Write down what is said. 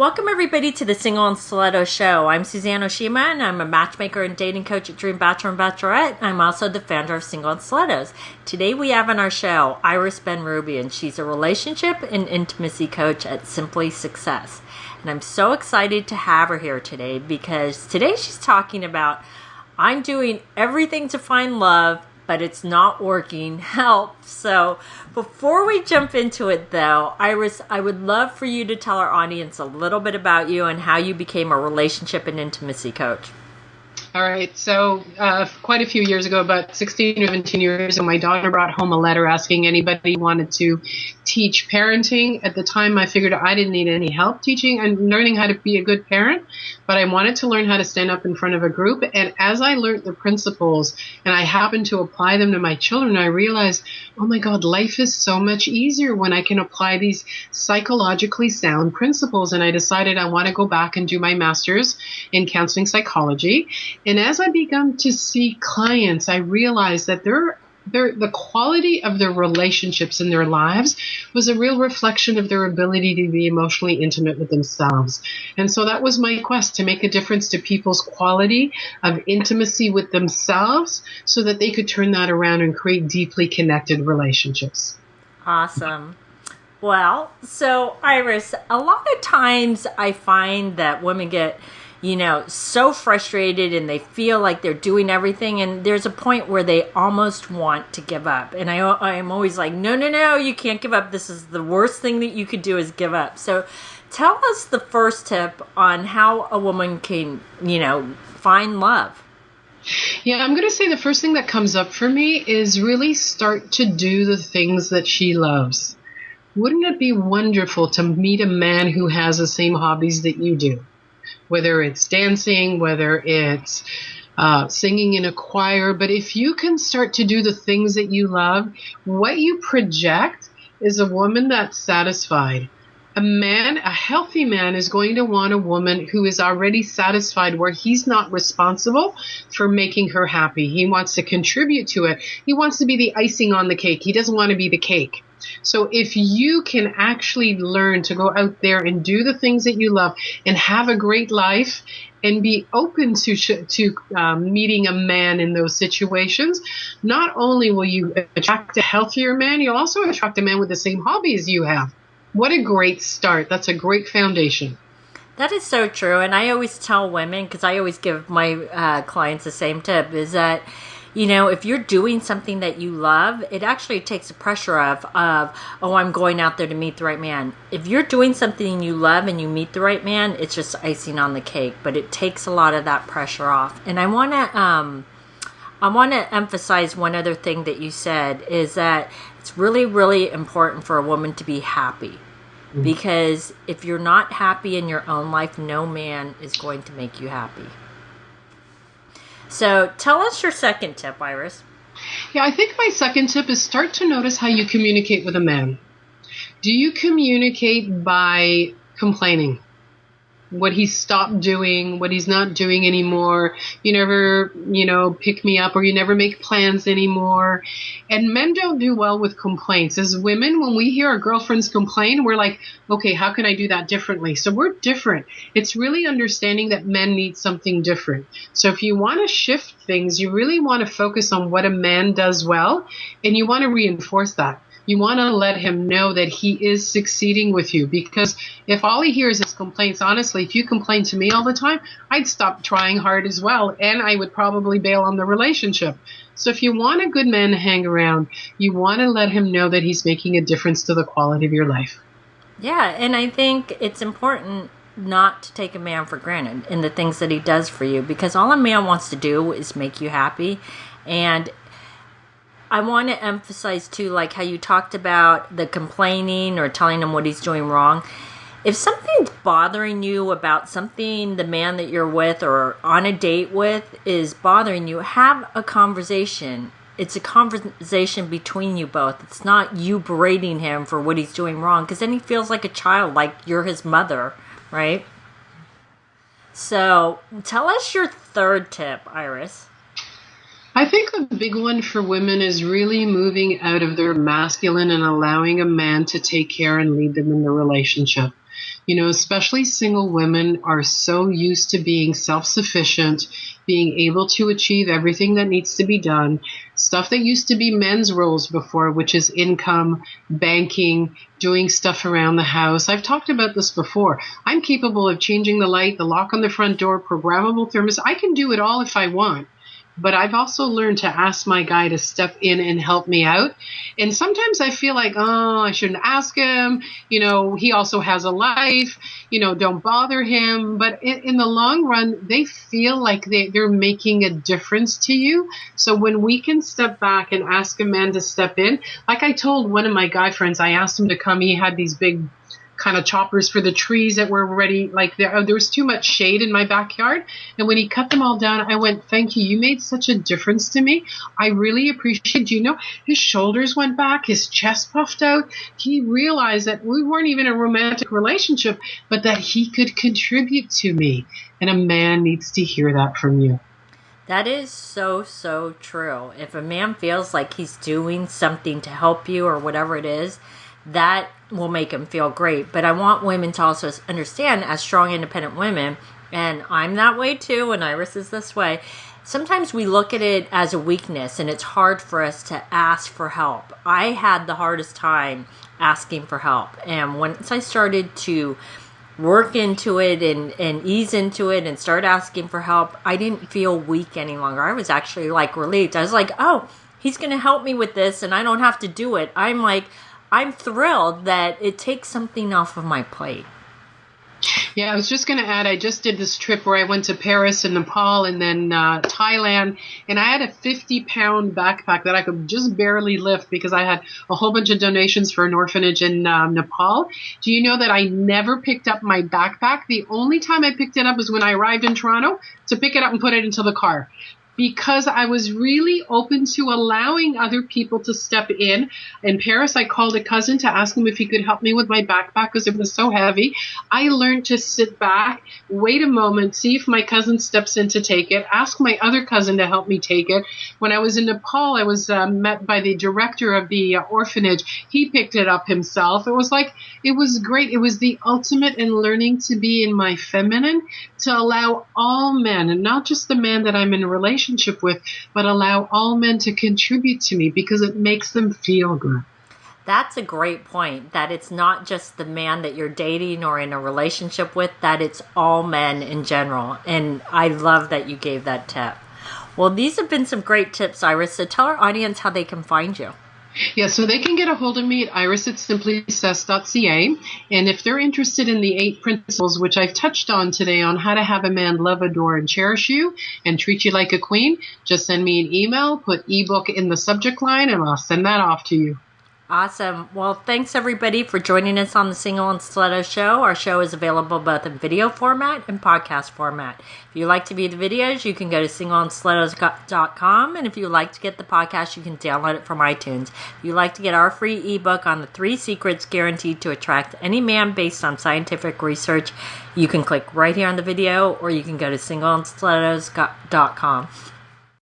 Welcome, everybody, to the Single and Stiletto Show. I'm Suzanne Oshima, and I'm a matchmaker and dating coach at Dream Bachelor and Bachelorette. I'm also the founder of Single and Stilettos. Today, we have on our show Iris Benrubi, she's a relationship and intimacy coach at Simply Success. And I'm so excited to have her here today because today she's talking about I'm doing everything to find love, but it's not working. Help. So before we jump into it, though, Iris, I would love for you to tell our audience a little bit about you and how you became a relationship and intimacy coach. All right. So quite a few years ago, about 16 or 17 years ago, my daughter brought home a letter asking anybody who wanted to teach parenting. At the time, I figured I didn't need any help teaching and learning how to be a good parent, but I wanted to learn how to stand up in front of a group. And as I learned the principles and I happened to apply them to my children, I realized, oh my God, life is so much easier when I can apply these psychologically sound principles. And I decided I want to go back and do my master's in counseling psychology. And as I began to see clients, I realized that the quality of their relationships in their lives was a real reflection of their ability to be emotionally intimate with themselves. And so that was my quest, to make a difference to people's quality of intimacy with themselves so that they could turn that around and create deeply connected relationships. Awesome. Well, so Iris, a lot of times I find that women get so frustrated and they feel like they're doing everything. And there's a point where they almost want to give up. And I'm always like, no, you can't give up. This is the worst thing that you could do is give up. So tell us the first tip on how a woman can, find love. Yeah, I'm going to say the first thing that comes up for me is really start to do the things that she loves. Wouldn't it be wonderful to meet a man who has the same hobbies that you do? Whether it's dancing, whether it's singing in a choir. But if you can start to do the things that you love, what you project is a woman that's satisfied. A healthy man is going to want a woman who is already satisfied, where he's not responsible for making her happy. He wants to contribute to it. He wants to be the icing on the cake. He doesn't want to be the cake. So if you can actually learn to go out there and do the things that you love and have a great life and be open to meeting a man in those situations, not only will you attract a healthier man, you'll also attract a man with the same hobbies you have. What a great start. That's a great foundation. That is so true. And I always tell women, because I always give my clients the same tip, is that if you're doing something that you love, it actually takes the pressure of, oh, I'm going out there to meet the right man. If you're doing something you love and you meet the right man, it's just icing on the cake. But it takes a lot of that pressure off. And I want to emphasize one other thing that you said, is that it's really, really important for a woman to be happy. Mm-hmm. Because if you're not happy in your own life, no man is going to make you happy. So tell us your second tip, Iris. Yeah, I think my second tip is start to notice how you communicate with a man. Do you communicate by complaining? What he's stopped doing, what he's not doing anymore. You never, pick me up, or you never make plans anymore. And men don't do well with complaints. As women, when we hear our girlfriends complain, we're like, okay, how can I do that differently? So we're different. It's really understanding that men need something different. So if you want to shift things, you really want to focus on what a man does well, and you want to reinforce that. You want to let him know that he is succeeding with you, because if all he hears is complaints, honestly, if you complain to me all the time, I'd stop trying hard as well, and I would probably bail on the relationship. So if you want a good man to hang around, you want to let him know that he's making a difference to the quality of your life. Yeah, and I think it's important not to take a man for granted in the things that he does for you, because all a man wants to do is make you happy. And I want to emphasize, too, like how you talked about the complaining or telling him what he's doing wrong. If something's bothering you about something the man that you're with or on a date with is bothering you, have a conversation. It's a conversation between you both. It's not you berating him for what he's doing wrong, because then he feels like a child, like you're his mother, right? So tell us your third tip, Iris. I think a big one for women is really moving out of their masculine and allowing a man to take care and lead them in the relationship. You know, especially single women are so used to being self-sufficient, being able to achieve everything that needs to be done, stuff that used to be men's roles before, which is income, banking, doing stuff around the house. I've talked about this before. I'm capable of changing the light, the lock on the front door, programmable thermos. I can do it all if I want. But I've also learned to ask my guy to step in and help me out. And sometimes I feel like, oh, I shouldn't ask him. You know, he also has a life. You know, don't bother him. But in the long run, they feel like they're making a difference to you. So when we can step back and ask a man to step in, like I told one of my guy friends, I asked him to come. He had these big kind of choppers for the trees that were ready. Like there was too much shade in my backyard. And when he cut them all down, I went, thank you. You made such a difference to me. I really appreciate, you know, his shoulders went back, his chest puffed out. He realized that we weren't even in a romantic relationship, but that he could contribute to me. And a man needs to hear that from you. That is so, so true. If a man feels like he's doing something to help you or whatever it is, that will make him feel great. But I want women to also understand, as strong, independent women, and I'm that way too, and Iris is this way, sometimes we look at it as a weakness, and it's hard for us to ask for help. I had the hardest time asking for help. And once I started to work into it and ease into it and start asking for help, I didn't feel weak any longer. I was actually like relieved. I was like, oh, he's going to help me with this and I don't have to do it. I'm thrilled that it takes something off of my plate. Yeah, I was just going to add, I just did this trip where I went to Paris and Nepal and then Thailand, and I had a 50-pound backpack that I could just barely lift because I had a whole bunch of donations for an orphanage in Nepal. Do you know that I never picked up my backpack? The only time I picked it up was when I arrived in Toronto to pick it up and put it into the car, because I was really open to allowing other people to step in. In Paris, I called a cousin to ask him if he could help me with my backpack because it was so heavy. I learned to sit back, wait a moment, see if my cousin steps in to take it, ask my other cousin to help me take it. When I was in Nepal, I was met by the director of the orphanage. He picked it up himself. It was great. It was the ultimate in learning to be in my feminine, to allow all men, and not just the man that I'm in a relationship with, but allow all men to contribute to me because it makes them feel good. That's a great point, that it's not just the man that you're dating or in a relationship with, that it's all men in general. And I love that you gave that tip. Well, these have been some great tips, Iris. So tell our audience how they can find you. Yeah, so they can get a hold of me at iris@simplysuccess.ca. And if they're interested in the 8 principles, which I've touched on today on how to have a man love, adore, and cherish you and treat you like a queen, just send me an email, put ebook in the subject line, and I'll send that off to you. Awesome. Well, thanks everybody for joining us on the Single and Stiletto Show. Our show is available both in video format and podcast format. If you like to view the videos, you can go to singleandstilettos.com. And if you would like to get the podcast, you can download it from iTunes. If you'd like to get our free ebook on the 3 secrets guaranteed to attract any man based on scientific research, you can click right here on the video, or you can go to singleandstilettos.com.